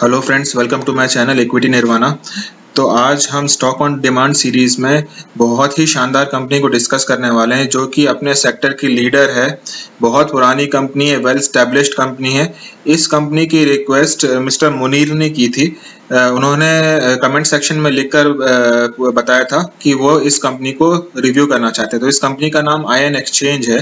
Hello friends, welcome to my channel equity nirvana. तो आज हम स्टॉक ऑन डिमांड सीरीज में बहुत ही शानदार कंपनी को डिस्कस करने वाले हैं जो कि अपने सेक्टर की लीडर है। बहुत पुरानी कंपनी है, वेल स्टैब्लिश्ड कंपनी है। इस कंपनी की रिक्वेस्ट मिस्टर मुनीर ने की थी। उन्होंने कमेंट सेक्शन में लिखकर बताया था कि वो इस कंपनी को रिव्यू करना चाहते हैं। तो इस कंपनी का नाम आयन एक्सचेंज है।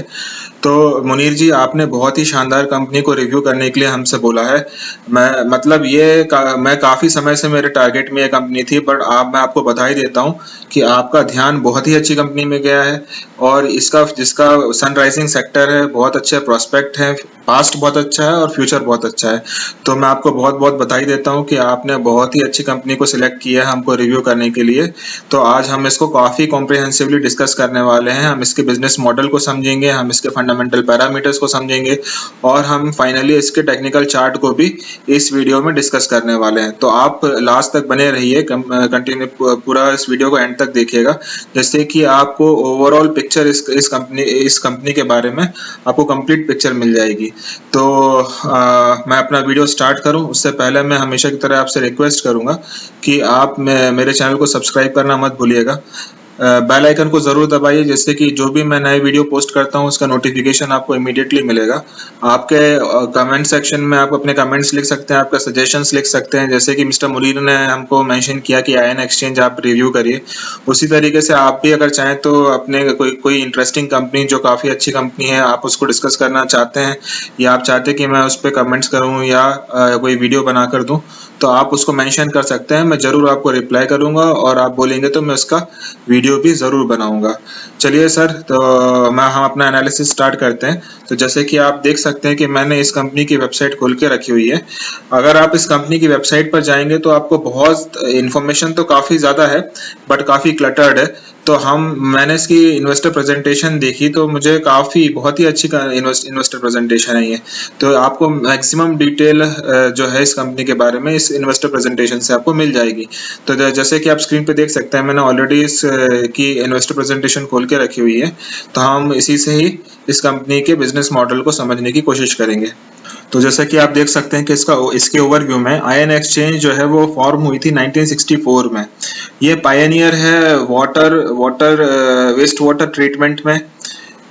तो मुनीर जी, आपने बहुत ही शानदार कंपनी को रिव्यू करने के लिए हमसे बोला है। मैं काफ़ी समय से मेरे टारगेट में ये कंपनी थी, बट मैं आपको बधाई देता हूँ कि आपका ध्यान बहुत ही अच्छी कंपनी में गया है और जिसका सनराइजिंग सेक्टर है, बहुत अच्छे प्रोस्पेक्ट हैं, पास्ट बहुत अच्छा है और फ्यूचर बहुत अच्छा है। तो मैं आपको बहुत बहुत बधाई देता हूँ कि आपने बहुत ही अच्छी कंपनी को सिलेक्ट किया है हमको रिव्यू करने के लिए। तो आज हम इसको काफ़ी कॉम्प्रिहेंसिवली डिस्कस करने वाले हैं। हम इसके बिजनेस मॉडल को समझेंगे, हम इसके फंडामेंटल पैरामीटर्स को समझेंगे और हम फाइनली इसके टेक्निकल चार्ट को भी इस वीडियो में डिस्कस करने वाले हैं। तो आप लास्ट तक बने रहिए, कंटिन्यू पूरा इस वीडियो को एंड तक देखिएगा, जिससे कि आपको ओवरऑल पिक्चर इस कंपनी के बारे में आपको कंप्लीट पिक्चर मिल जाएगी। तो मैं अपना वीडियो स्टार्ट करूं उससे पहले मैं हमेशा की तरह आपसे रिक्वेस्ट करूंगा कि आप मेरे चैनल को सब्सक्राइब करना मत भूलिएगा। बेल आइकन को जरूर दबाइए, जिससे कि जो भी मैं नए वीडियो पोस्ट करता हूं उसका नोटिफिकेशन आपको इमीडिएटली मिलेगा। आपके कमेंट सेक्शन में आप अपने कमेंट्स लिख सकते हैं, आपका सजेशंस लिख सकते हैं। जैसे कि मिस्टर मुनीर ने हमको मेंशन किया कि आयन एक्सचेंज आप रिव्यू करिए, उसी तरीके से आप भी अगर चाहें तो अपने कोई इंटरेस्टिंग कंपनी जो काफ़ी अच्छी कंपनी है आप उसको डिस्कस करना चाहते हैं, या आप चाहते हैं कि मैं उस पर कमेंट्स करूँ या कोई वीडियो बना कर दूँ, तो आप उसको मेंशन कर सकते हैं। मैं ज़रूर आपको रिप्लाई करूँगा और आप बोलेंगे तो मैं उसका वीडियो भी ज़रूर बनाऊँगा। चलिए सर, तो हम अपना एनालिसिस स्टार्ट करते हैं। तो जैसे कि आप देख सकते हैं कि मैंने इस कंपनी की वेबसाइट खोल के रखी हुई है। अगर आप इस कंपनी की वेबसाइट पर जाएंगे तो आपको बहुत इन्फॉर्मेशन तो काफ़ी ज़्यादा है, बट काफ़ी क्लटर्ड है। तो मैंने इसकी इन्वेस्टर प्रेजेंटेशन देखी तो मुझे बहुत ही अच्छी इन्वेस्टर प्रेजेंटेशन है ये। तो आपको मैक्सिमम डिटेल जो है इस कंपनी के बारे में इस इन्वेस्टर प्रेजेंटेशन से आपको मिल जाएगी। तो जैसे कि आप स्क्रीन पे देख सकते हैं, मैंने ऑलरेडी इस की इन्वेस्टर प्रेजेंटेशन खोल के रखी हुई है। तो हम इसी से ही इस कंपनी के बिजनेस मॉडल को समझने की कोशिश करेंगे। तो जैसा कि आप देख सकते हैं कि इसके ओवरव्यू में आयन एक्सचेंज जो है वो फॉर्म हुई थी 1964 में। ये पायनियर है वेस्ट वाटर ट्रीटमेंट में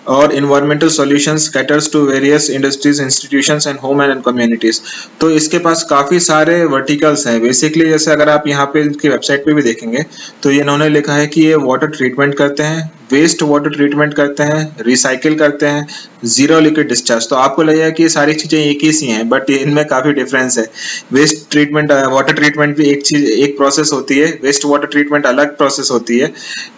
और environmental solutions, caters to various industries, institutions and home and communities. तो इसके पास काफी सारे वर्टिकल्स हैं बेसिकली। जैसे अगर आप यहाँ पे इनकी वेबसाइट पे भी देखेंगे तो ये इन्होंने लिखा है कि ये वाटर ट्रीटमेंट करते हैं, वेस्ट वाटर ट्रीटमेंट करते हैं, रिसाइकिल करते हैं, जीरो लिक्विड डिस्चार्ज। तो आपको लगेगा कि ये सारी चीजें एक ही सी हैं, बट इनमें काफी डिफरेंस है। वेस्ट ट्रीटमेंट, वाटर ट्रीटमेंट भी एक प्रोसेस होती है, वेस्ट वाटर ट्रीटमेंट अलग प्रोसेस होती है,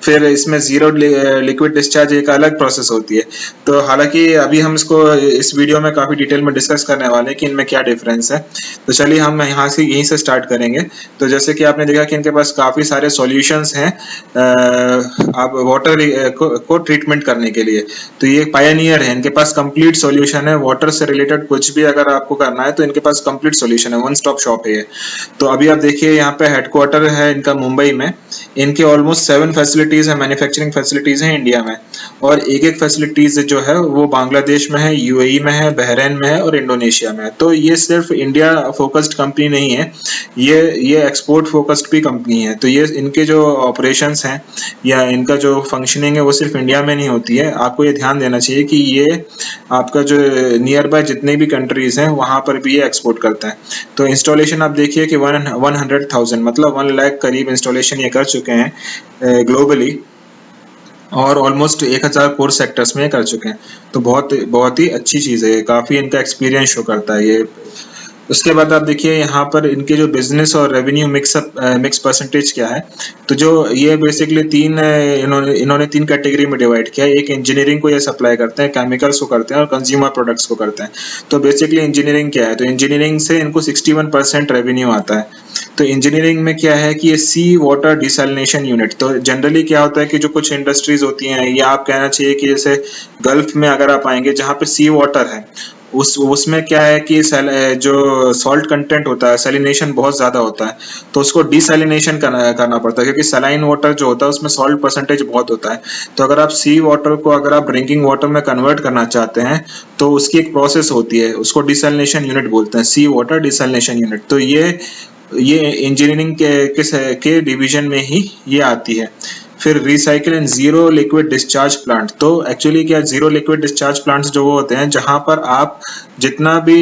फिर इसमें जीरो लिक्विड डिस्चार्ज एक अलग प्रोसेस होती है। तो हालांकि अभी हम इस वीडियो में काफी डिटेल में डिस्कस करने वाले हैं कि इनमें क्या डिफरेंस है। तो चलिए हम यहीं से स्टार्ट करेंगे। तो जैसे कि आपने देखा कि इनके पास काफी सारे सॉल्यूशंस हैं आप वाटर को ट्रीटमेंट करने के लिए। तो ये पायनियर है, इनके पास कंप्लीट सॉल्यूशन है। वाटर से रिलेटेड कुछ भी अगर आपको करना है तो इनके पास कंप्लीट सॉल्यूशन है, वन स्टॉप शॉप है ये। तो अभी आप देखिए यहाँ पे हेडक्वार्टर है इनका मुंबई में। इनके ऑलमोस्ट 7 फैसिलिटीज है, मैन्युफैक्चरिंग फैसिलिटीज है इंडिया में, और एक फैसिलिटीज जो है वो बांग्लादेश में है, यूएई में है, बहरीन में है और इंडोनेशिया में है। तो ये सिर्फ इंडिया फोकस्ड कंपनी नहीं है, ये एक्सपोर्ट फोकस्ड भी कंपनी है। तो ये इनके जो ऑपरेशंस हैं या इनका जो फंक्शनिंग है वो सिर्फ इंडिया में नहीं होती है। आपको ये ध्यान देना चाहिए कि ये आपका जो नियर बाय जितने भी कंट्रीज हैं वहां पर भी ये एक्सपोर्ट करते हैं। तो इंस्टॉलेशन आप देखिए कि 100,000 मतलब 1 लाख करीब इंस्टॉलेशन ये कर चुके हैं ग्लोबली, और ऑलमोस्ट 1000 कोर सेक्टर्स में कर चुके हैं। तो बहुत ही अच्छी चीज़ है, काफ़ी इनका एक्सपीरियंस शो करता है ये। उसके बाद आप देखिए यहाँ पर इनके जो बिजनेस और रेवेन्यू मिक्स परसेंटेज क्या है। तो जो ये बेसिकली इन्होंने 3 कैटेगरी में डिवाइड किया है। एक इंजीनियरिंग को ये सप्लाई करते हैं, केमिकल्स को करते हैं और कंज्यूमर प्रोडक्ट्स को करते हैं। तो बेसिकली इंजीनियरिंग क्या है, तो इंजीनियरिंग से इनको 61% रेवेन्यू आता है। तो इंजीनियरिंग में क्या है कि ये सी वाटर डिसैलिनेशन यूनिट। तो जनरली क्या होता है कि जो कुछ इंडस्ट्रीज होती हैं, या आप कहना चाहिए कि जैसे गल्फ में अगर आप आएंगे जहाँ पे सी वाटर है, उसमें क्या है कि जो सॉल्ट कंटेंट होता है, सैलिनेशन बहुत ज्यादा होता है, तो उसको डिसैलिनेशन करना पड़ता है, क्योंकि सलाइन वाटर जो होता है उसमें सॉल्ट परसेंटेज बहुत होता है। तो अगर आप सी वाटर को अगर आप ड्रिंकिंग वाटर में कन्वर्ट करना चाहते हैं तो उसकी एक प्रोसेस होती है, उसको डिसैलिनेशन यूनिट बोलते हैं, सी वाटर डिसैलिनेशन यूनिट। तो ये इंजीनियरिंग के डिवीजन में ही ये आती है। फिर recycle and zero liquid discharge plant, तो एक्चुअली क्या, जीरो लिक्विड डिस्चार्ज प्लांट्स जो वो होते हैं जहां पर आप जितना भी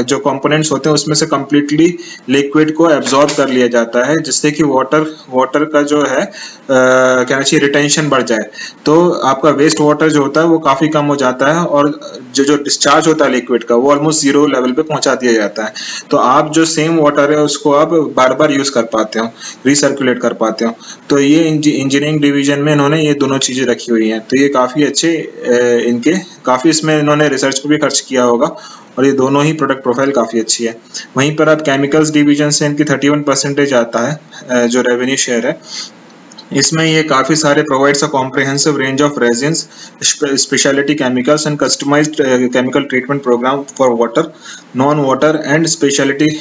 जो कंपोनेंट्स होते हैं उसमें से कंप्लीटली लिक्विड को एब्जॉर्ब कर लिया जाता है, जिससे कि वाटर का जो है क्या चाहिए, रिटेंशन बढ़ जाए। तो आपका वेस्ट वाटर जो होता है वो काफी कम हो जाता है, और जो डिस्चार्ज होता है लिक्विड का वो ऑलमोस्ट जीरो लेवल पे पहुंचा दिया जाता है। तो आप जो सेम वाटर है उसको आप बार बार यूज कर पाते हो, रिसर्कुलेट कर पाते हो। तो ये इंजीनियरिंग डिवीजन में इन्होंने ये दोनों चीजें रखी हुई हैं। तो ये काफी अच्छे इनके काफी इसमें इन्होंने रिसर्च को भी खर्च किया होगा, और ये दोनों ही प्रोडक्ट प्रोफाइल काफी अच्छी है। वहीं पर आप केमिकल्स डिवीजन से इनकी 31% आता है जो रेवेन्यू शेयर है। इसमें ये काफी सारे provides a comprehensive range of resins, speciality chemicals and customised chemical treatment programme for water, non water and speciality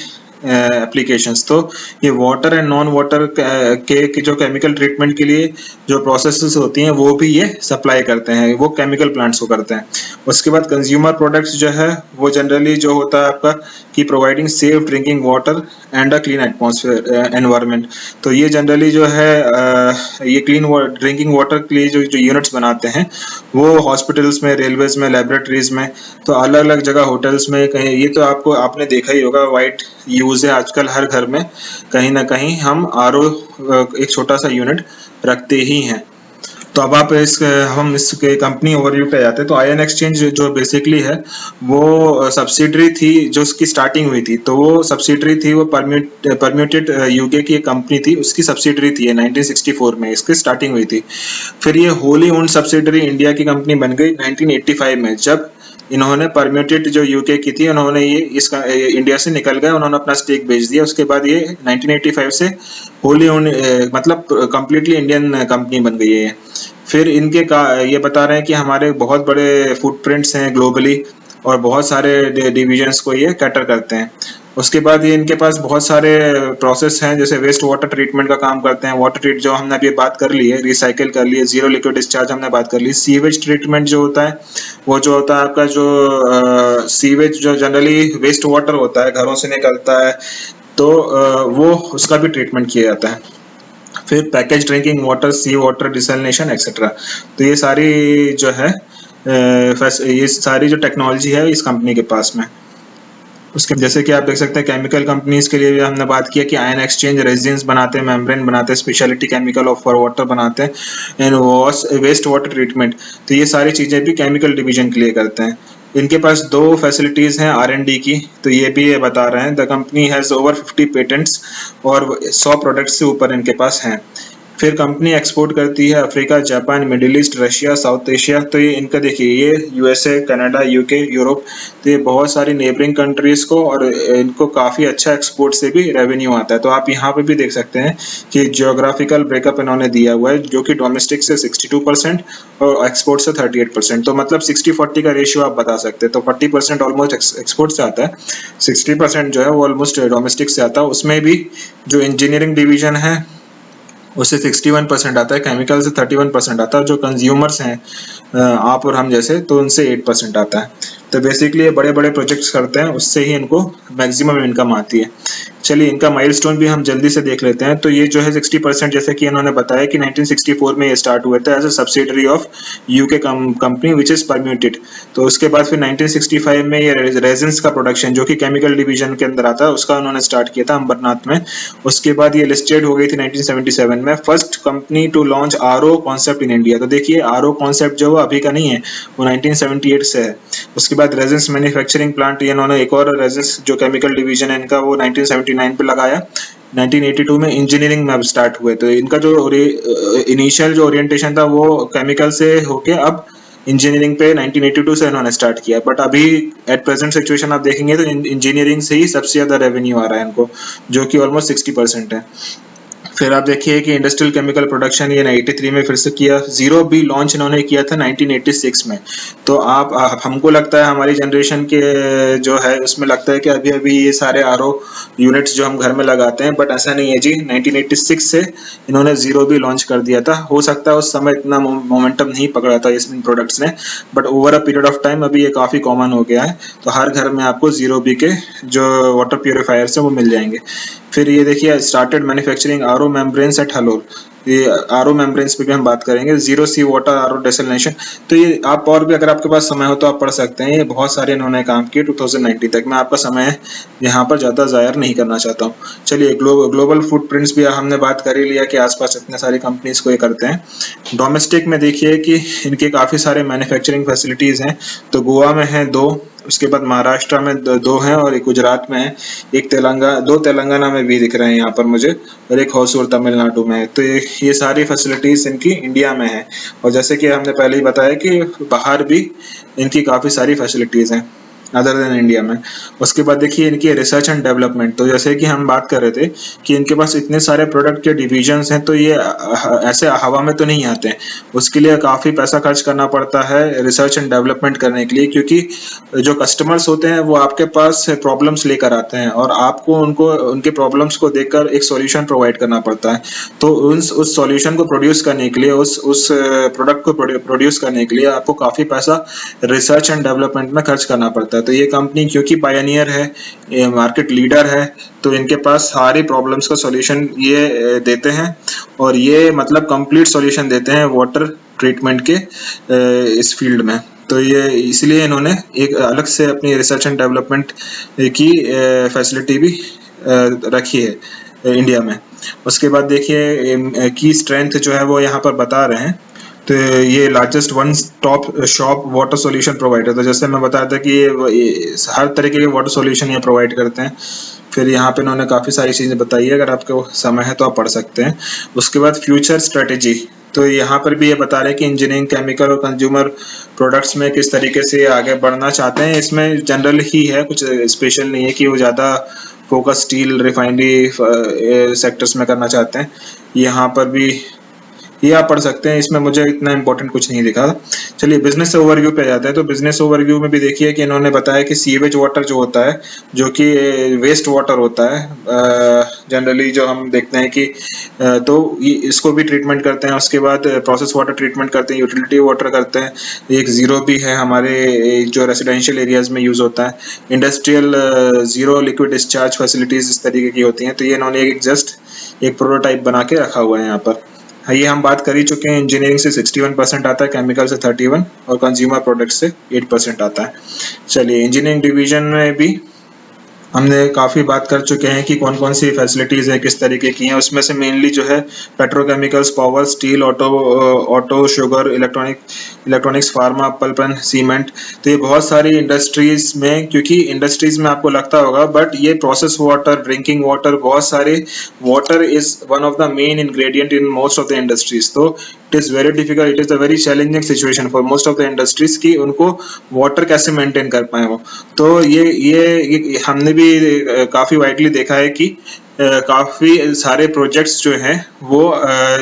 applications. तो ये वाटर एंड नॉन वाटर के जो केमिकल ट्रीटमेंट के लिए जो प्रोसेसेस होती हैं वो भी ये सप्लाई करते हैं, वो केमिकल प्लांट्स को करते हैं। उसके बाद कंज्यूमर प्रोडक्ट्स जो है वो जनरली जो होता है आपका कि providing safe drinking water and a clean atmosphere environment. तो ये जनरली जो है ये क्लीन ड्रिंकिंग वाटर के लिए जो यूनिट्स बनाते हैं वो हॉस्पिटल्स में, रेलवेज में, लेबोरेटरीज में, तो अलग अलग जगह होटल्स में कहीं, ये तो आपने देखा ही होगा, वाइट यूज है आजकल हर घर में, कहीं ना कहीं हम आरओ एक छोटा सा यूनिट रखते ही हैं। तो अब हम इसके कंपनी ओवरव्यू पे जाते हैं। तो आयन एक्सचेंज जो बेसिकली है वो सब्सिडरी थी, जो उसकी स्टार्टिंग हुई थी, तो वो सब्सिडरी थी, वो परम्यूटेड यूके की एक कंपनी थी, उसकी सब्सिडरी थी 1964 में, इसकी स्टार्टिंग हुई थी। फिर ये होली ओन्ड सब्सिडरी इंडिया की कंपनी बन गई 1985 में, जब इन्होंने परम्यूटेड जो यूके की थी, उन्होंने ये इंडिया से निकल गए, उन्होंने अपना स्टेक बेच दिया। उसके बाद ये 1985 से होली ओन्ड मतलब कंप्लीटली इंडियन कंपनी बन गई है। फिर ये बता रहे हैं कि हमारे बहुत बड़े फुटप्रिंट्स हैं ग्लोबली, और बहुत सारे डिविजन्स को ये कैटर करते हैं। उसके बाद ये इनके पास बहुत सारे प्रोसेस हैं, जैसे वेस्ट वाटर ट्रीटमेंट का काम करते हैं, वाटर ट्रीट जो हमने अभी बात कर ली है, रिसाइकिल कर ली है, जीरो लिक्विड डिस्चार्ज हमने बात कर ली। सीवेज ट्रीटमेंट जो होता है वो जो होता है आपका जो सीवेज जो जनरली वेस्ट वाटर होता है घरों से निकलता है, तो वो उसका भी ट्रीटमेंट किया जाता है। फिर पैकेज ड्रिंकिंग वाटर, सी वाटर डिसैलिनेशन एक्सेट्रा। तो ये सारी जो है ये सारी जो टेक्नोलॉजी है इस कंपनी के पास में। उसके जैसे कि आप देख सकते हैं केमिकल कंपनीज के लिए भी हमने बात किया कि आयन एक्सचेंज रेजिन्स बनाते हैं, मेम्ब्रेन बनाते हैं, speciality chemical of for water बनाते हैं, एंड वेस्ट वाटर ट्रीटमेंट। तो ये सारी चीजें भी केमिकल डिवीजन के लिए करते हैं। इनके पास 2 फैसिलिटीज हैं R&D की, तो ये भी ये बता रहे हैं the company has over 50 patents और 100 प्रोडक्ट्स से ऊपर इनके पास हैं। फिर कंपनी एक्सपोर्ट करती है Africa, Japan, middle east, Russia, south Asia. तो ये इनका देखिए, ये यूएसए, कनाडा, यूके, यूरोप, तो ये बहुत सारी नेबरिंग कंट्रीज को, और इनको काफी अच्छा एक्सपोर्ट से भी रेवेन्यू आता है। तो आप यहाँ पे भी देख सकते हैं कि जियोग्राफिकल ब्रेकअप इन्होंने दिया हुआ है, जो कि डोमेस्टिक से 62% और एक्सपोर्ट से 38%। तो मतलब 60-40 का रेशियो आप बता सकते हैं। तो 40% ऑलमोस्ट एक्सपोर्ट से आता है, 60% जो है वो ऑलमोस्ट डोमेस्टिक से आता है। उसमें भी जो इंजीनियरिंग डिवीजन है उससे 61% आता है, केमिकल से 31% आता है, जो कंज्यूमर्स हैं आप और हम जैसे, तो उनसे 8% आता है। तो बेसिकली ये बड़े बड़े प्रोजेक्ट्स करते हैं, उससे ही इनको मैक्सिमम इनकम आती है। चलिए इनका माइलस्टोन भी हम जल्दी से देख लेते हैं। तो ये जो है 60%, जैसे कि इन्होंने बताया कि 1964 में ये स्टार्ट हुए थे as a subsidiary of UK company which is permuted. तो उसके बाद फिर 1965 में ये रेजिन्स का प्रोडक्शन, जो कि केमिकल डिवीजन के अंदर आता है, उसका उन्होंने स्टार्ट किया था अंबरनाथ में। उसके बाद ये लिस्टेड हो गई थी 1977 में, first company to launch RO concept in India. तो देखिए आरओ कॉन्सेप्ट जो है अभी का नहीं है, वो 1978 से है। उसके बाद रेजिन्स मैन्युफैक्चरिंग प्लांट, इन्होंने एक और रेजिन्स जो केमिकल डिवीजन है इनका, वो 1979 पे लगाया। 1982 में इंजीनियरिंग में अब स्टार्ट हुए। तो इनका जो इनिशियल जो ओरिएंटेशन था वो केमिकल से होके अब इंजीनियरिंग पे 1982 से इन्होंने स्टार्ट किया। बट अभी एट प्रेजेंट सिचुएशन आप देखेंगे तो इंजीनियरिंग से ही सबसे ज्यादा रेवेन्यू आ रहा है इनको, जो कि ऑलमोस्ट 60% है। फिर आप देखिए कि इंडस्ट्रियल केमिकल प्रोडक्शन ये 93 में फिर से किया। जीरो बी लॉन्च इन्होंने किया था 1986 में। तो आप हमको लगता है हमारी जनरेशन के जो है उसमें लगता है कि अभी अभी ये सारे आरओ यूनिट्स जो हम घर में लगाते हैं, बट ऐसा नहीं है जी। 1986 से इन्होंने जीरो बी लॉन्च कर दिया था। हो सकता है उस समय इतना मोमेंटम नहीं पकड़ा था इन प्रोडक्ट्स ने, but over a period of time अभी ये काफी कॉमन हो गया है। तो हर घर में आपको जीरो बी के जो वाटर प्यूरिफायर्स है वो मिल जाएंगे। फिर ये देखिए started manufacturing RO membranes at Halol. ये आरओ मेम्ब्रेन्स पे भी हम बात करेंगे। Zero sea water RO desalination. तो ये आप और भी अगर आपके पास समय हो तो आप पढ़ सकते हैं। ये बहुत सारे इन्होंने काम किए 2019 तक। मैं आपका समय यहाँ पर ज़्यादा ज़ायर नहीं करना चाहता हूँ। चलिए ग्लोबल फुटप्रिंट्स भी हमने बात कर ही लिया कि आसपास इतने सारी कंपनीज को ये करते हैं। डोमेस्टिक में देखिए कि इनके काफ़ी सारे मैन्युफैक्चरिंग फैसिलिटीज़ हैं। तो गोवा में है 2, उसके बाद महाराष्ट्र में 2 हैं और एक गुजरात में है, एक दो तेलंगाना में भी दिख रहे हैं यहाँ पर मुझे, और एक होसूर तमिलनाडु में है। तो ये सारी फैसिलिटीज इनकी इंडिया में है। और जैसे कि हमने पहले ही बताया कि बाहर भी इनकी काफ़ी सारी फैसिलिटीज़ हैं अदर देन इंडिया में। उसके बाद देखिए इनकी रिसर्च एंड डेवलपमेंट। तो जैसे कि हम बात कर रहे थे कि इनके पास इतने सारे प्रोडक्ट के डिविजन्स हैं, तो ये ऐसे हवा में तो नहीं आते हैं। उसके लिए काफ़ी पैसा खर्च करना पड़ता है रिसर्च एंड डेवलपमेंट करने के लिए, क्योंकि जो कस्टमर्स होते हैं वो आपके पास प्रॉब्लम्स लेकर आते हैं और आपको उनके प्रॉब्लम्स को देखकर एक सॉल्यूशन प्रोवाइड करना पड़ता है। तो उस सॉल्यूशन को प्रोड्यूस करने के लिए, उस प्रोडक्ट को प्रोड्यूस करने के लिए आपको काफ़ी पैसा रिसर्च एंड डेवलपमेंट में खर्च करना पड़ता है। तो ये कंपनी क्योंकि पायनियर है, ये मार्केट लीडर है, तो इनके पास सारी प्रॉब्लम्स का सॉल्यूशन ये देते हैं। और ये मतलब कंप्लीट सॉल्यूशन देते हैं वाटर ट्रीटमेंट के इस फील्ड में। तो ये इसलिए इन्होंने एक अलग से अपनी रिसर्च एंड डेवलपमेंट की फैसिलिटी भी रखी है इंडिया में। उसके बाद देखिए की स्ट्रेंथ जो है वो यहाँ पर बता रहे हैं। तो ये largest one stop shop water solution provider. तो जैसे मैं बताया था कि ये हर तरीके के वाटर सॉल्यूशन ये प्रोवाइड करते हैं। फिर यहाँ पे इन्होंने काफ़ी सारी चीज़ें बताई है, अगर आपको समय है तो आप पढ़ सकते हैं। उसके बाद फ्यूचर स्ट्रेटेजी। तो यहाँ पर भी ये बता रहे हैं कि इंजीनियरिंग, केमिकल और कंज्यूमर प्रोडक्ट्स में किस तरीके से आगे बढ़ना चाहते हैं। इसमें जनरल ही है, कुछ स्पेशल नहीं है कि वो ज़्यादा फोकस स्टील, रिफाइनरी सेक्टर्स में करना चाहते हैं। यहाँ पर भी ये आप पढ़ सकते हैं, इसमें मुझे इतना इंपॉर्टेंट कुछ नहीं दिखा। चलिए बिजनेस ओवरव्यू पे जाते हैं। तो बिजनेस ओवरव्यू में भी देखिए कि इन्होंने बताया कि सीवेज वाटर जो होता है, जो कि वेस्ट वाटर होता है जनरली जो हम देखते हैं कि तो इसको भी ट्रीटमेंट करते हैं। उसके बाद प्रोसेस वाटर ट्रीटमेंट करते हैं, यूटिलिटी वाटर करते हैं। एक जीरो भी है हमारे जो रेसिडेंशियल एरियाज में यूज होता है। Industrial zero liquid discharge facilities इस तरीके की होती हैं। तो ये इन्होंने एक प्रोटोटाइप बना के रखा हुआ है यहाँ पर। ये हम बात कर ही चुके हैं। इंजीनियरिंग से 61% आता है, केमिकल से 31 और कंज्यूमर प्रोडक्ट से 8% आता है। चलिए इंजीनियरिंग डिवीजन में भी हमने काफ़ी बात कर चुके हैं कि कौन कौन सी फैसिलिटीज़ हैं, किस तरीके की हैं। उसमें से मेनली जो है petrochemicals, power, steel, auto, sugar, electronics, pharma, pulp and cement. तो ये बहुत सारी इंडस्ट्रीज में, क्योंकि इंडस्ट्रीज में आपको लगता होगा, बट ये प्रोसेस वाटर, ड्रिंकिंग वाटर, बहुत सारे water is one of the main ingredient in most of the industries. तो it is very difficult, it is a very challenging situation for most of the industries कि उनको water कैसे maintain कर पाए वो। तो ये हमने भी काफी वाइडली देखा है कि काफी सारे प्रोजेक्ट्स जो हैं वो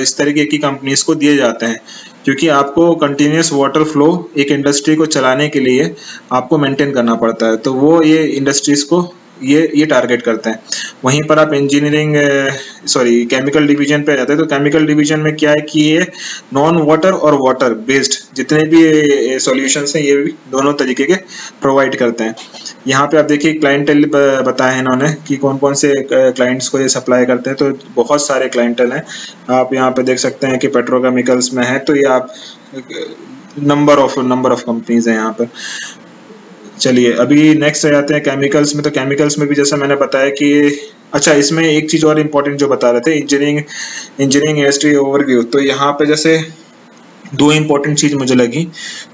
इस तरीके की कंपनीज को दिए जाते हैं, क्योंकि आपको कंटिन्यूस वाटर फ्लो एक इंडस्ट्री को चलाने के लिए आपको मेंटेन करना पड़ता है। तो वो ये इंडस्ट्रीज को ये टारगेट करते हैं। वहीं पर आप इंजीनियरिंग केमिकल डिवीजन पे जाते हैं। तो केमिकल डिवीजन में क्या है कि ये नॉन वाटर और वाटर बेस्ड जितने भी सॉल्यूशंस हैं ये भी दोनों तरीके के प्रोवाइड करते हैं। यहाँ पे आप देखिए क्लाइंटेल बताए हैं इन्होंने कि कौन कौन से क्लाइंट्स को ये सप्लाई करते हैं। तो बहुत सारे क्लाइंटेल हैं, आप यहाँ पे देख सकते हैं कि पेट्रोकेमिकल्स में है। तो ये आप नंबर ऑफ कंपनीज हैं यहाँ पर। चलिए अभी नेक्स्ट आ जाते हैं केमिकल्स में। तो केमिकल्स में भी जैसा मैंने बताया कि अच्छा, इसमें एक चीज और इम्पोर्टेंट जो बता रहे थे, इंजीनियरिंग इंडस्ट्री ओवरव्यू। तो यहाँ पे जैसे दो इम्पोर्टेंट चीज मुझे लगी,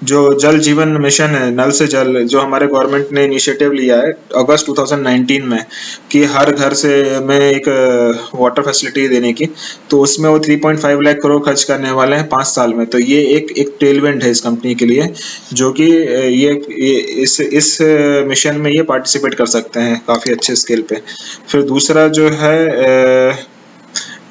जो जल जीवन मिशन है, नल से जल, जो हमारे गवर्नमेंट ने इनिशिएटिव लिया है अगस्त 2019 में कि हर घर से में एक वाटर फैसिलिटी देने की। तो उसमें वो 3.5 लाख करोड़ खर्च करने वाले हैं 5 साल में। तो ये एक टेलविंड है इस कंपनी के लिए, जो कि ये इस मिशन में ये पार्टिसिपेट कर सकते हैं काफी अच्छे स्केल पे। फिर दूसरा जो है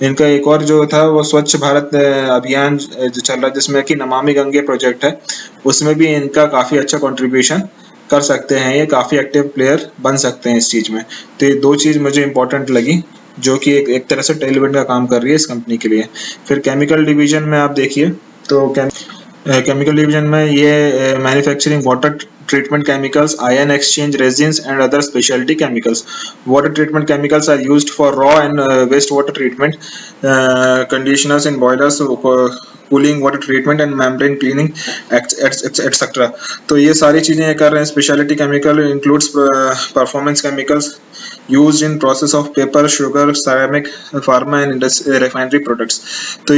इनका एक और जो था वो स्वच्छ भारत अभियान जो चल रहा है, जिसमें कि नमामि गंगे प्रोजेक्ट है, उसमें भी इनका काफी अच्छा कंट्रीब्यूशन कर सकते हैं, ये काफी एक्टिव प्लेयर बन सकते हैं इस चीज में। तो ये दो चीज मुझे इंपॉर्टेंट लगी, जो कि एक तरह से टेलविंड का काम कर रही है इस कंपनी के लिए। फिर केमिकल डिवीजन में आप देखिए तो केमिकल डिवीजन में ये manufacturing water treatment chemicals, ion exchange resins and other specialty chemicals. Water treatment chemicals are used for raw and wastewater treatment, conditioners in boilers, cooling water treatment and membrane cleaning, etc. तो ये सारी चीजें कर रहे हैं। Speciality chemical includes performance chemicals used in process of paper, sugar, ceramic, pharma and refinery products। तो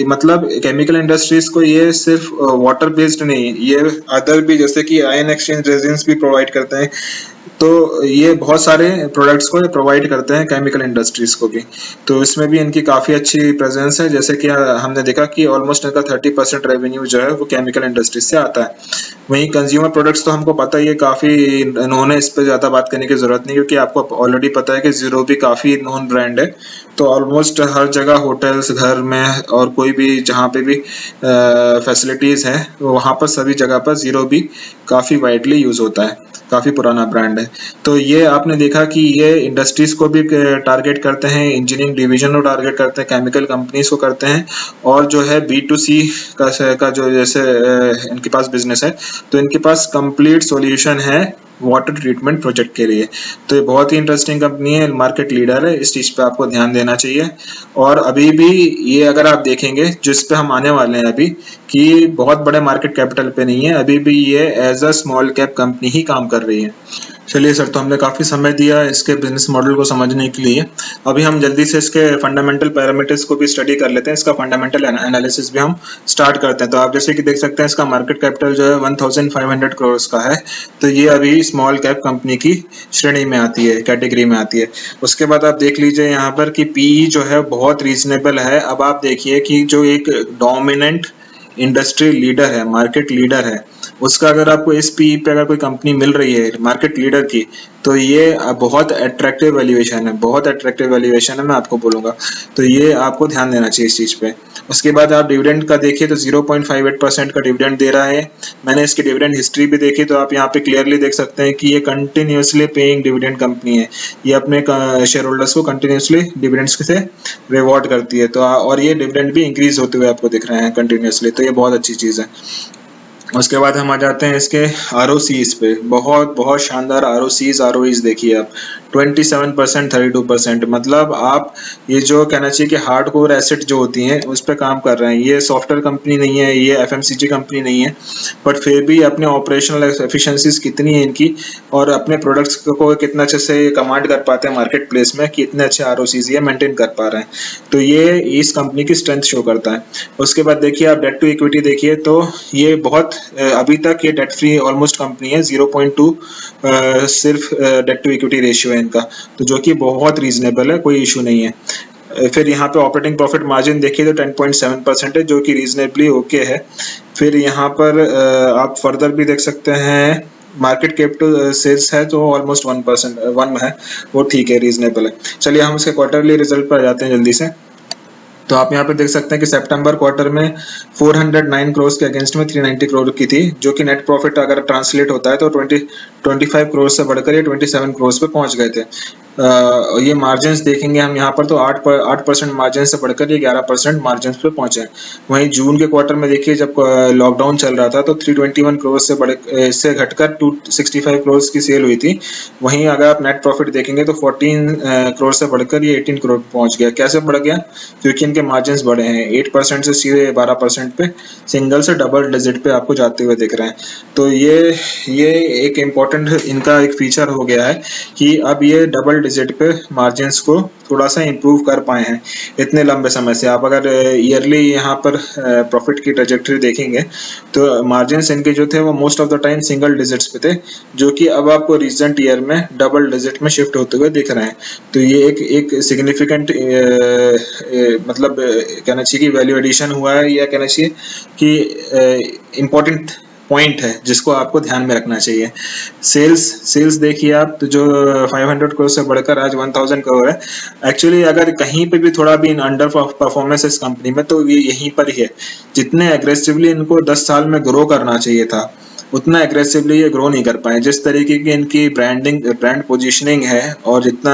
मतलब chemical industries को ये सिर्फ वाटर बेस्ड नहीं, ये अदर भी जैसे कि आयन एक्सचेंज रेजिन्स भी प्रोवाइड करते हैं। तो ये बहुत सारे प्रोडक्ट्स को प्रोवाइड करते हैं केमिकल इंडस्ट्रीज को भी। तो इसमें भी इनकी काफी अच्छी प्रेजेंस है, जैसे कि हमने देखा कि ऑलमोस्ट इनका 30% रेवेन्यू जो है वो केमिकल इंडस्ट्रीज से आता है। वहीं कंज्यूमर प्रोडक्ट्स तो हमको पता ही है, काफी इन्होंने इस पे ज्यादा बात करने की जरूरत नहीं, क्योंकि आपको ऑलरेडी पता है कि जीरो भी काफी नोन ब्रांड है। तो ऑलमोस्ट हर जगह होटल्स, घर में और कोई भी जहाँ पे भी फैसिलिटीज है वहां पर सभी जगह पर जीरो भी काफी वाइडली यूज होता है, काफी पुराना ब्रांड है। तो ये आपने देखा कि ये इंडस्ट्रीज को भी टारगेट करते हैं, इंजीनियरिंग डिवीजन को टारगेट करते हैं, केमिकल कंपनीज को करते हैं, और जो है B2C का जो जैसे इनके पास बिजनेस है, तो इनके पास कंप्लीट सॉल्यूशन है वाटर ट्रीटमेंट प्रोजेक्ट के लिए। तो ये बहुत ही इंटरेस्टिंग कंपनी है, मार्केट लीडर है, इस चीज पे आपको ध्यान देना चाहिए। और अभी भी ये अगर आप देखेंगे जिस पे हम आने वाले हैं अभी, कि बहुत बड़े मार्केट कैपिटल पे नहीं है, अभी भी ये as a small cap company ही काम कर रही है। चलिए सर, तो हमने काफी समय दिया इसके बिजनेस मॉडल को समझने के लिए। अभी हम जल्दी से इसके फंडामेंटल पैरामीटर्स को भी स्टडी कर लेते हैं, इसका फंडामेंटल एनालिसिस भी हम स्टार्ट करते हैं। तो आप जैसे कि देख सकते हैं इसका मार्केट कैपिटल जो है 1500 करोड़ का है। तो ये अभी स्मॉल कैप कंपनी की श्रेणी में आती है, कैटेगरी में आती है। उसके बाद आप देख लीजिए यहाँ पर कि पीई जो है बहुत रीजनेबल है। अब आप देखिए कि जो एक डोमिनेंट इंडस्ट्री लीडर है, मार्केट लीडर है, उसका अगर आपको इस पी पे अगर कोई कंपनी मिल रही है मार्केट लीडर की, तो ये बहुत अट्रैक्टिव वैल्यूएशन है, बहुत अट्रैक्टिव वैल्यूएशन है, मैं आपको बोलूंगा। तो ये आपको ध्यान देना चाहिए इस चीज पे। उसके बाद आप डिविडेंड का देखिए तो 0.58% का डिविडेंड दे रहा है। मैंने इसकी डिविडेंड हिस्ट्री भी देखी, तो आप यहाँ पे क्लियरली देख सकते हैं कि ये कंटिन्यूसली पेइंग डिविडेंड कंपनी है। ये अपने शेयर होल्डर्स को कंटिन्यूसली डिविडेंड्स से रिवॉर्ड करती है। तो और ये डिविडेंड भी इंक्रीज होते हुए आपको दिख रहे हैं कंटिन्यूसली, तो ये बहुत अच्छी चीज है। उसके बाद हम आ जाते हैं इसके ROCs पे। बहुत बहुत शानदार ROCs देखिए आप, 27%, 32%। मतलब आप ये जो कहना चाहिए कि हार्ड कोर एसेट जो होती हैं उस पर काम कर रहे हैं। ये सॉफ्टवेयर कंपनी नहीं है, ये FMCG कंपनी नहीं है, बट फिर भी अपने ऑपरेशनल एफिशिएंसीज कितनी है इनकी, और अपने प्रोडक्ट्स को कितना अच्छे से कमांड कर पाते हैं मार्केट प्लेस में, कि इतने अच्छे ROCs ये मेंटेन कर पा रहे हैं। तो ये इस कंपनी की स्ट्रेंथ शो करता है। उसके बाद देखिए आप डेट टू इक्विटी देखिए, तो ये बहुत अभी तक ये डेट फ्री ऑलमोस्ट कंपनी है। 0.2 सिर्फ डेट टू इक्विटी रेशियो है इनका, तो जो कि बहुत रीजनेबल है, कोई इशू नहीं है। फिर यहाँ पे ऑपरेटिंग प्रॉफिट मार्जिन देखिए तो 10.7% है, जो कि रीजनेबली ओके है। फिर यहाँ पर आप फर्दर भी देख सकते हैं, मार्केट कैप टू सेल्स है तो ऑलमोस्ट 1% 1 है, वो ठीक है, रीजनेबल है। चलिए हम इसके क्वार्टरली रिजल्ट पर आ जाते हैं जल्दी से। तो आप यहाँ पे देख सकते हैं कि सितंबर क्वार्टर में 409 करोड़ के अगेंस्ट में 390 करोड़ की थी, जो कि नेट प्रॉफिट अगर ट्रांसलेट होता है तो 25 करोड़ से बढ़कर ये 27 करोड़ पे पहुंच गए थे। ये मार्जिन्स देखेंगे हम यहाँ पर, तो 8% मार्जिन से बढ़कर ये 11% मार्जिन पे पहुंचे। वहीं जून के क्वार्टर में देखिए, जब लॉकडाउन चल रहा था तो 321 करोड़ से घटकर 265 करोड़ की सेल हुई थी। वहीं अगर आप नेट प्रॉफिट देखेंगे तो 14 करोड़ से बढ़कर ये 18 करोड़ पहुंच गया। कैसे बढ़ गया? क्योंकि इनके मार्जिन बढ़े हैं, 8% से सीधे 12% पे, सिंगल से डबल डिजिट पे आपको जाते हुए दिख रहे हैं। तो ये एक इम्पोर्टेंट इनका एक फीचर हो गया है कि अब ये डबल डिजिट पे मार्जिन्स को थोड़ा सा इंप्रूव कर पाए हैं इतने लंबे समय से। आप अगर ईयरली यहाँ पर प्रॉफिट की ट्रेजेक्टरी देखेंगे तो मार्जिन्स इनके जो थे वो most of the time single digits पे थे, जो कि अब आपको रिसेंट ईयर में डबल डिजिट में शिफ्ट होते हुए दिख रहे हैं। तो ये एक सिग्निफिकेंट मतलब कहना चाहिए कि वैल्यू एडिशन हुआ है, या कहना चाहिए कि इम्पोर्टेंट पॉइंट है जिसको आपको ध्यान में रखना चाहिए। सेल्स देखिए आप, तो जो 500 करोड़ से बढ़कर आज 1000 करोड़ है। एक्चुअली अगर कहीं पे भी थोड़ा भी अंडर परफॉर्मेंस इस कंपनी में तो ये यहीं पर ही है। जितने एग्रेसिवली इनको 10 साल में ग्रो करना चाहिए था उतना एग्रेसिवली ये ग्रो नहीं कर पाए। जिस तरीके की इनकी ब्रांड पोजीशनिंग है और जितना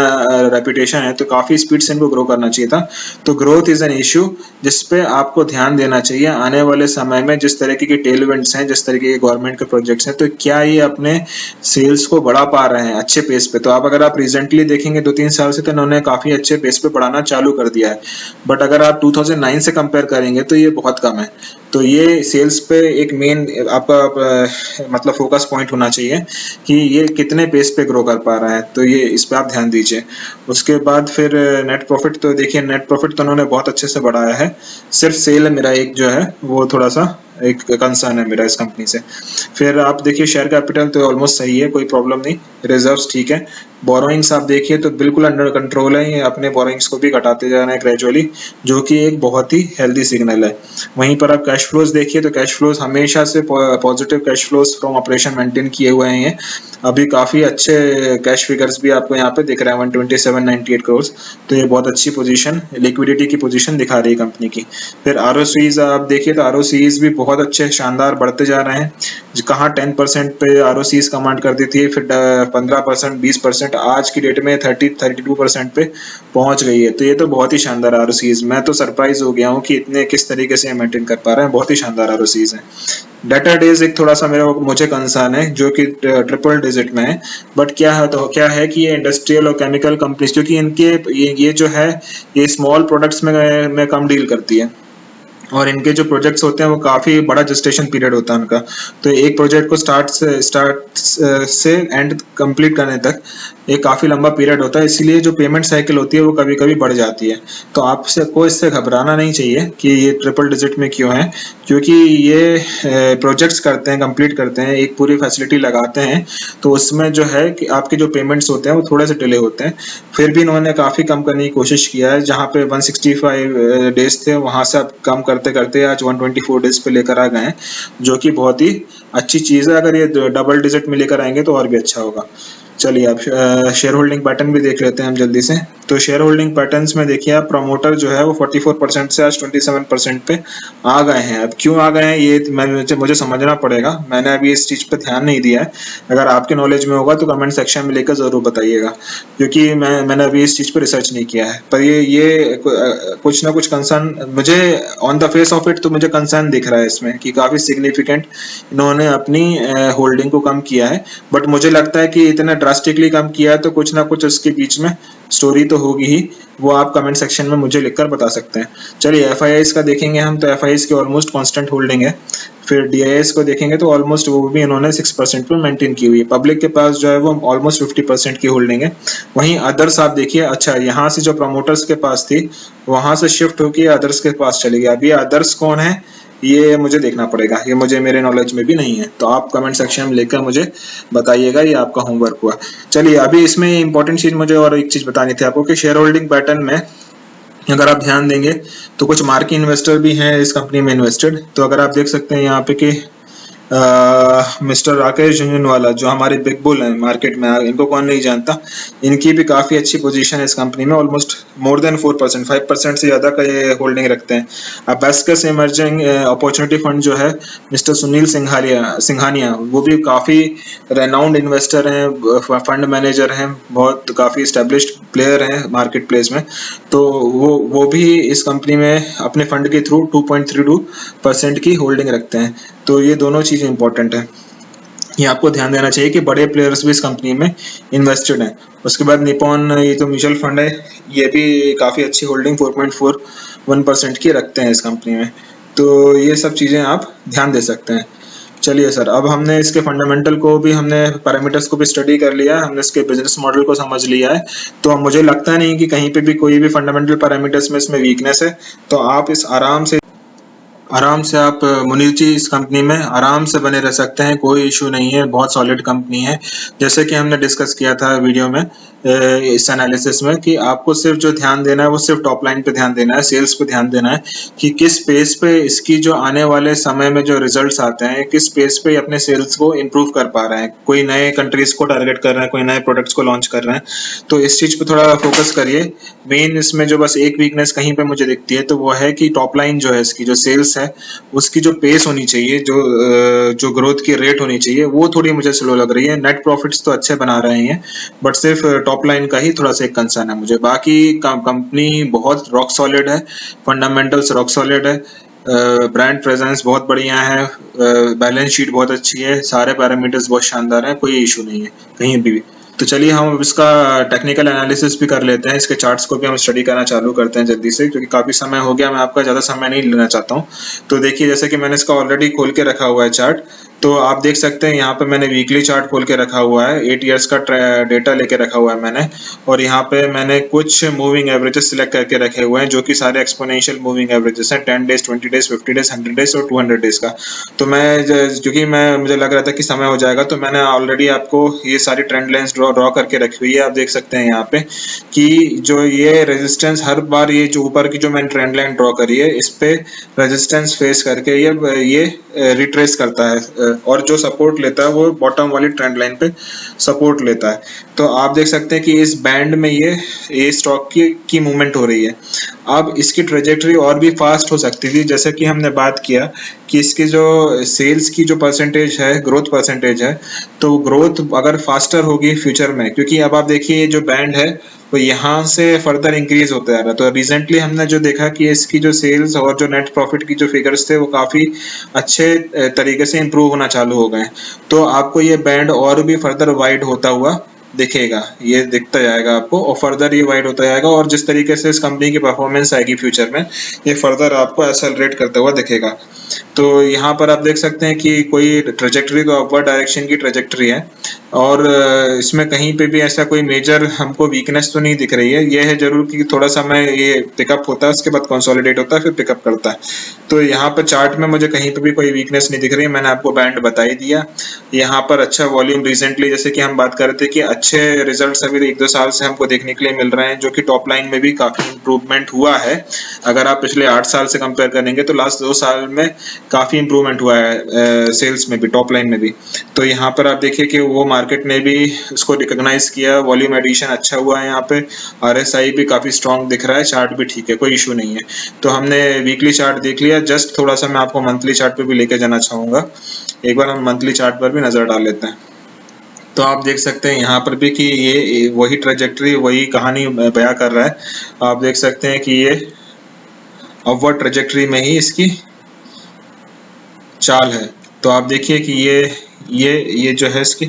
रेपुटेशन है, तो काफी स्पीड से इनको ग्रो करना चाहिए था। तो ग्रोथ इज एन इश्यू जिसपे आपको ध्यान देना चाहिए आने वाले समय में। जिस तरीके की टेलविंड्स हैं, जिस तरीके के गवर्नमेंट के प्रोजेक्ट्स हैं, तो क्या ये अपने सेल्स को बढ़ा पा रहे हैं अच्छे पेस पे। तो आप अगर आप रिसेंटली देखेंगे 2-3 साल से, तो इन्होंने काफी अच्छे पेस पे बढ़ाना चालू कर दिया है। बट अगर आप 2009 से कंपेयर करेंगे तो ये बहुत कम है। तो ये सेल्स पे एक मेन आपका मतलब फोकस पॉइंट होना चाहिए कि ये कितने पेस पे ग्रो कर पा रहा है। तो ये इस पे आप ध्यान दीजिए। उसके बाद फिर नेट प्रॉफिट, तो देखिए नेट प्रॉफिट तो उन्होंने बहुत अच्छे से बढ़ाया है। सिर्फ सेल मेरा एक जो है वो थोड़ा सा एक कंसर्न है मेरा इस कंपनी से। फिर आप देखिए शेयर कैपिटल तो ऑलमोस्ट सही है, कोई प्रॉब्लम नहीं। रिजर्व्स ठीक है। बोरोइंग्स आप देखिए तो बिल्कुल अंडर कंट्रोल है। ये अपने बोरोइंग्स को भी घटाते जा रहे हैं ग्रेजुअली, जो कि एक बहुत ही हेल्दी सिग्नल है। वहीं पर आप कैश फ्लोज देखिए तो कैश फ्लोज हमेशा से positive cash flows from operation maintain किए हुए हैं। अभी काफी अच्छे कैश फिगर्स भी आपको यहाँ पे दिख रहे हैं, 12798 करोड़। तो ये बहुत अच्छी पोजीशन, लिक्विडिटी की पोजीशन दिखा रही है कंपनी की। फिर आरओसीज आप देखिए तो आरओसीज भी बहुत अच्छे शानदार बढ़ते जा रहे हैं। कहाँ 10% पे आरओसीज कमांड कर दी थी, फिर 15%, 20%, आज की डेट में 32% पे पहुंच गई है। तो ये तो बहुत ही शानदार आरओसीज, मैं तो सरप्राइज हो गया हूँ कि इतने किस तरीके से मेंटेन कर पा रहे हैं। बहुत ही शानदार आरओसीज है। डेटा डेज एक थोड़ा सा मुझे कंसर्न है, जो कि ट्रिपल डिजिट में है। बट क्या है कि ये इंडस्ट्रियल और केमिकल कंपनीज, क्योंकि इनके ये जो है ये स्मॉल प्रोडक्ट्स में कम डील करती है, और इनके जो प्रोजेक्ट्स होते हैं वो काफी बड़ा जेस्टेशन पीरियड होता है उनका। तो एक प्रोजेक्ट को स्टार्ट से एंड कंप्लीट करने तक एक काफी लंबा पीरियड होता है। इसीलिए जो पेमेंट साइकिल होती है वो कभी कभी बढ़ जाती है। तो आपसे को इससे घबराना नहीं चाहिए कि ये ट्रिपल डिजिट में क्यों है, क्योंकि ये प्रोजेक्ट्स करते हैं, कंप्लीट करते हैं, एक पूरी फैसिलिटी लगाते हैं। तो उसमें जो है कि आपके जो पेमेंट्स होते हैं वो थोड़े से डिले होते हैं। फिर भी इन्होंने काफी कम करने की कोशिश किया है। जहाँ पे 165 डेज थे वहां से अब कम करते करते आज 124 डेज पे लेकर आ गए हैं, जो कि बहुत ही अच्छी चीज है। अगर ये डबल डिजिट में लेकर आएंगे तो और भी अच्छा होगा। चलिए आप शेयर होल्डिंग पैटर्न भी देख लेते हैं हम जल्दी से। तो शेयर होल्डिंग पैटर्न्स में देखिए आप, प्रमोटर जो है वो 44% से आज 27% पे आ गए हैं। अब क्यों आ गए हैं ये मुझे समझना पड़ेगा। मैंने अभी इस चीज पे ध्यान नहीं दिया है। अगर आपके नॉलेज में होगा तो कमेंट सेक्शन में लेकर जरूर बताइएगा, क्योंकि मैंने अभी इस चीज पे रिसर्च नहीं किया है। पर ये कुछ ना कुछ कंसर्न मुझे on the face of it तो मुझे कंसर्न दिख रहा है इसमें कि काफी सिग्निफिकेंट इन्होंने अपनी होल्डिंग को कम किया है। बट मुझे लगता है कि इतना ड्रास्टिकली कम किया है तो कुछ ना कुछ उसके बीच में स्टोरी तो होगी ही। वो आप कमेंट सेक्शन में मुझे लिखकर बता सकते हैं। चलिए एफआईआईस का देखेंगे हम, तो एफआईआईस की ऑलमोस्ट कांस्टेंट होल्डिंग है। फिर डीआईएस को देखेंगे तो ऑलमोस्ट वो भी इन्होंने 6% पे मेंटेन की हुई है। पब्लिक के पास जो है वो ऑलमोस्ट 50% की होल्डिंग है। वहीं अदर्स आप देखिए, अच्छा यहाँ से जो प्रमोटर्स के पास थी वहां से शिफ्ट होकर अदर्स के पास चली गई। अभी अदर्स कौन है ये मुझे देखना पड़ेगा, ये मुझे मेरे नॉलेज में भी नहीं है। तो आप कमेंट सेक्शन में लेकर मुझे बताइएगा, ये आपका होमवर्क हुआ। चलिए अभी इसमें इंपॉर्टेंट चीज मुझे और एक चीज बतानी थी आपको कि शेयर होल्डिंग पैटर्न में अगर आप ध्यान देंगे तो कुछ मार्की इन्वेस्टर भी हैं इस कंपनी में इन्वेस्टेड। तो अगर आप देख सकते हैं यहाँ पे कि मिस्टर राकेश झुंझुनवाला जो हमारे बिग बुल हैं मार्केट में, इनको कौन नहीं जानता। इनकी भी काफी अच्छी पोजीशन है इस कंपनी में, ऑलमोस्ट मोर देन 4%, 5% से ज्यादा का ये होल्डिंग रखते हैं। अब बेस्कस इमर्जिंग अपॉर्चुनिटी फंड जो है मिस्टर सुनील सिंघानिया वो भी काफी रेनाउंड इन्वेस्टर हैं, फंड मैनेजर हैं, बहुत काफी स्टेब्लिश्ड प्लेयर हैं मार्केट प्लेस में। तो वो भी इस कंपनी में अपने फंड के थ्रू 2.32% की होल्डिंग रखते हैं। तो ये दोनों चीजें इंपॉर्टेंट है, ये आपको ध्यान देना चाहिए कि बड़े प्लेयर्स भी इस कंपनी में इन्वेस्टेड हैं। उसके बाद निपॉन, ये तो म्यूचुअल फंड है, ये भी काफी अच्छी होल्डिंग 4.41% की रखते हैं इस कंपनी में। तो ये सब चीजें आप ध्यान दे सकते हैं। चलिए सर, अब हमने इसके फंडामेंटल को भी, हमने पैरामीटर्स को भी स्टडी कर लिया, हमने इसके बिजनेस मॉडल को समझ लिया है। तो मुझे लगता नहीं कि कहीं पे भी कोई भी फंडामेंटल पैरामीटर्स में इसमें वीकनेस है। तो आप इस आराम से आराम से आप मुनीर जी इस कंपनी में आराम से बने रह सकते हैं, कोई इशू नहीं है, बहुत सॉलिड कंपनी है। जैसे कि हमने डिस्कस किया था वीडियो में इस एनालिसिस में कि आपको सिर्फ जो ध्यान देना है वो सिर्फ टॉप लाइन पे ध्यान देना है, सेल्स पे ध्यान देना है कि किस पेस पे इसकी जो आने वाले समय में जो रिजल्ट्स आते हैं, किस पेस पे अपने सेल्स को इम्प्रूव कर पा रहे हैं। कोई नए कंट्रीज को टारगेट कर रहे हैं, कोई नए प्रोडक्ट्स को लॉन्च कर रहे हैं, तो इस चीज पे थोड़ा फोकस करिए। मेन इसमें जो बस एक वीकनेस कहीं पे मुझे दिखती है तो वो है कि टॉप लाइन जो है इसकी जो सेल्स है उसकी जो पेस होनी चाहिए, जो ग्रोथ की रेट होनी चाहिए, वो थोड़ी मुझे स्लो लग रही है। नेट प्रॉफिट्स तो अच्छे बना रहे हैं बट सिर्फ टॉप लाइन का ही थोड़ा सा एक कंसर्न है मुझे। बाकी कंपनी बहुत रॉक सॉलिड है, फंडामेंटल्स रॉक सॉलिड है, ब्रांड प्रेजेंस बहुत बढ़िया है, बैलेंस शीट बहुत अच्छी है, सारे पैरामीटर्स बहुत शानदार हैं, कोई इशू नहीं है कहीं भी। तो चलिए हम इसका टेक्निकल एनालिसिस भी कर लेते हैं, इसके चार्ट्स को भी हम स्टडी करना चालू करते हैं जल्दी से, क्योंकि काफी समय हो गया, मैं आपका ज्यादा समय नहीं लेना चाहता हूँ। तो देखिए जैसे कि मैंने इसका ऑलरेडी खोल के रखा हुआ है चार्ट, तो आप देख सकते हैं यहाँ पे मैंने वीकली चार्ट खोल के रखा हुआ है, 8 इयर्स का डेटा लेके रखा हुआ है मैंने, और यहाँ पे मैंने कुछ मूविंग एवरेजेस सिलेक्ट करके रखे हुए हैं जो कि सारे एक्सपोनेंशियल मूविंग एवरेजेस हैं, 10 डेज, 20 डेज, 50 डेज, 100 डेज और 200 डेज का। तो मैं क्योंकि मुझे लग रहा था कि समय हो जाएगा, तो मैंने ऑलरेडी आपको ये सारी ट्रेंड लाइंस ड्रॉ करके रखी हुई है। आप देख सकते हैं यहाँ पे कि जो ये रेजिस्टेंस हर बार, ये जो ऊपर की जो मैंने ट्रेंड लाइन ड्रॉ करी है, इस पे रेजिस्टेंस फेस करके ये रिट्रेस करता है और जो सपोर्ट लेता है वो बॉटम वाली ट्रेंड लाइन पे सपोर्ट लेता है। तो आप देख सकते हैं कि इस बैंड में ये स्टॉक की मूवमेंट हो रही है। अब इसकी ट्रेजेक्टरी और भी फास्ट हो सकती थी, जैसे कि हमने बात किया कि इसकी जो सेल्स की जो परसेंटेज है, ग्रोथ परसेंटेज है, तो ग्रोथ अगर फास्टर होगी फ्यूचर में, क्योंकि अब आप देखिए ये जो बैंड है वो यहाँ से फर्दर इंक्रीज होता जा रहा है। तो रिसेंटली हमने जो देखा कि इसकी जो सेल्स और जो नेट प्रॉफिट की जो फिगर्स थे वो काफी अच्छे तरीके से इंप्रूव होना चालू हो गए। तो आपको ये बैंड और भी फर्दर वाइड होता हुआ दिखेगा, ये दिखता जाएगा आपको, और फर्दर ये वाइड होता जाएगा, और जिस तरीके से इस कंपनी की परफॉर्मेंस आएगी फ्यूचर में, ये फर्दर आपको एक्सेलरेट करता हुआ दिखेगा। तो यहाँ पर आप देख सकते हैं कि कोई ट्रेजेक्टरी तो अपवर्ड डायरेक्शन की ट्रेजेक्टरी है, और इसमें कहीं पे भी ऐसा कोई मेजर हमको वीकनेस तो नहीं दिख रही है। ये है जरूर कि थोड़ा समय ये पिकअप होता है, उसके बाद कंसोलिडेट होता है, फिर पिकअप करता है। तो यहाँ पर चार्ट में मुझे कहीं पे भी कोई वीकनेस नहीं दिख रही है, मैंने आपको बैंड बता ही दिया। यहाँ पर अच्छा वॉल्यूम रिसेंटली, जैसे कि हम बात कर रहे थे कि अच्छे रिजल्ट्स अभी 1-2 साल से हमको देखने के लिए मिल रहे हैं, जो कि टॉप लाइन में भी काफी इंप्रूवमेंट हुआ है। अगर आप पिछले 8 साल से कंपेयर करेंगे तो लास्ट 2 साल में काफी इंप्रूवमेंट हुआ है सेल्स में भी, टॉप लाइन में भी। तो यहाँ पर आप देखिए कि वो मार्केट ने भी उसको रिकॉग्नाइज किया, वॉल्यूम एडिशन अच्छा हुआ है, यहाँ पे RSI भी काफी स्ट्रॉन्ग दिख रहा है, चार्ट भी ठीक है, कोई इशू नहीं है। तो हमने वीकली चार्ट देख लिया, जस्ट थोड़ा सा मैं आपको मंथली चार्ट पे भी लेके जाना चाहूंगा। एक बार हम मंथली चार्ट पर भी नजर डाल लेते हैं। तो आप देख सकते हैं यहाँ पर भी कि ये वही ट्रेजेक्टरी, वही कहानी बयां कर रहा है। आप देख सकते हैं कि ये अपवर्ड ट्रेजेक्टरी में ही इसकी चाल है। तो आप देखिए कि ये जो है इसकी,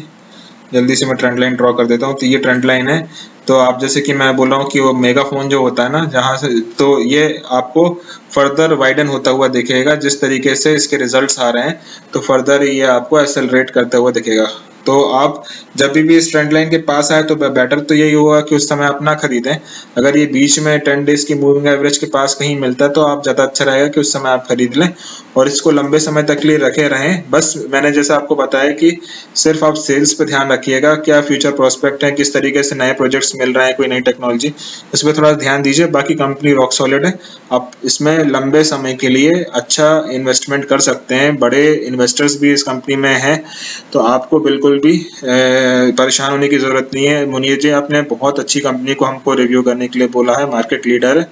जल्दी से मैं ट्रेंड लाइन ड्रॉ कर देता हूँ। तो ये ट्रेंड लाइन है। तो आप जैसे कि मैं बोल रहा हूँ कि वो मेगाफोन जो होता है ना, जहाँ से, तो ये आपको फर्दर वाइडन होता हुआ दिखेगा जिस तरीके से इसके रिजल्ट्स आ रहे हैं। तो फर्दर ये आपको एक्सेलरेट करता हुआ दिखेगा। तो आप जब भी इस ट्रेंड लाइन के पास आए तो बेटर तो यही होगा कि उस समय आप ना खरीदें। अगर ये बीच में 10 डेज की मूविंग एवरेज के पास कहीं मिलता है तो आप ज़्यादा अच्छा रहेगा कि उस समय आप खरीद लें और इसको लंबे समय तक लिए रखे रहें। बस मैंने जैसे आपको बताया कि सिर्फ आप सेल्स पे ध्यान रखिएगा, क्या फ्यूचर प्रोस्पेक्ट है, किस तरीके से नए प्रोजेक्ट्स मिल रहे हैं, कोई नई टेक्नोलॉजी, इस पर थोड़ा ध्यान दीजिए। बाकी कंपनी रॉक सॉलिड है, आप इसमें लंबे समय के लिए अच्छा इन्वेस्टमेंट कर सकते हैं। बड़े इन्वेस्टर्स भी इस कंपनी में हैं, तो आपको बिल्कुल भी परेशान होने की जरूरत नहीं है। मुनीर जी, आपने बहुत अच्छी कंपनी को हमको रिव्यू करने के लिए बोला है, मार्केट लीडर है,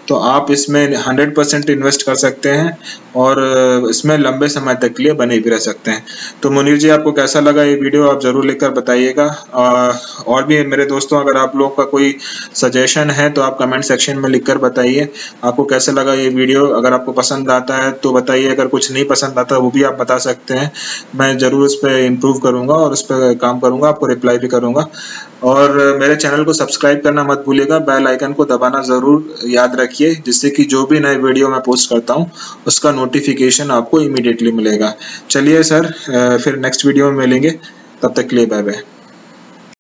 तो आप इसमें 100% इन्वेस्ट कर सकते हैं और इसमें लंबे समय तक के लिए बने भी रह सकते हैं। तो मुनीर जी, आपको कैसा लगा ये वीडियो, आप जरूर लिखकर बताइएगा। और भी मेरे दोस्तों, अगर आप लोगों का कोई सजेशन है तो आप कमेंट सेक्शन में लिखकर बताइए आपको कैसा लगा ये वीडियो। अगर आपको पसंद आता है तो बताइए, अगर कुछ नहीं पसंद आता वो भी आप बता सकते हैं, मैं जरूर उस पर इम्प्रूव करूंगा और उस पर काम करूंगा, आपको रिप्लाई भी करूंगा। और मेरे चैनल को सब्सक्राइब करना मत भूलिएगा, बेल आइकन को दबाना जरूर याद रखिए, जिससे कि जो भी नए वीडियो मैं पोस्ट करता हूं उसका नोटिफिकेशन आपको इमीडिएटली मिलेगा। चलिए सर, फिर नेक्स्ट वीडियो में मिलेंगे, तब तक के लिए बाय बाय।